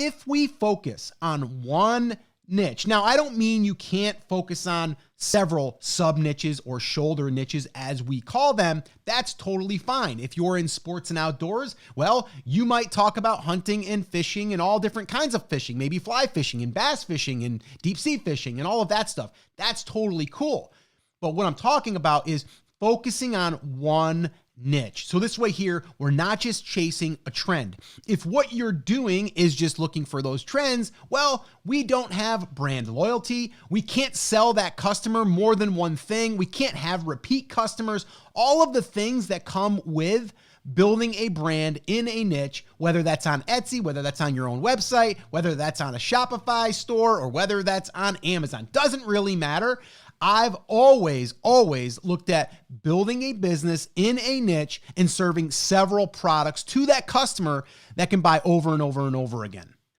If we focus on one niche, now I don't mean you can't focus on several sub niches or shoulder niches as we call them. That's totally fine. If you're in sports and outdoors, well, you might talk about hunting and fishing and all different kinds of fishing, maybe fly fishing and bass fishing and deep sea fishing and all of that stuff. That's totally cool. But what I'm talking about is focusing on one niche. So this way here, we're not just chasing a trend. If what you're doing is just looking for those trends, well, we don't have brand loyalty. We can't sell that customer more than one thing. We can't have repeat customers. All of the things that come with building a brand in a niche, whether that's on Etsy, whether that's on your own website, whether that's on a Shopify store, or whether that's on Amazon, doesn't really matter. I've always looked at building a business in a niche and serving several products to that customer that can buy over and over and over again.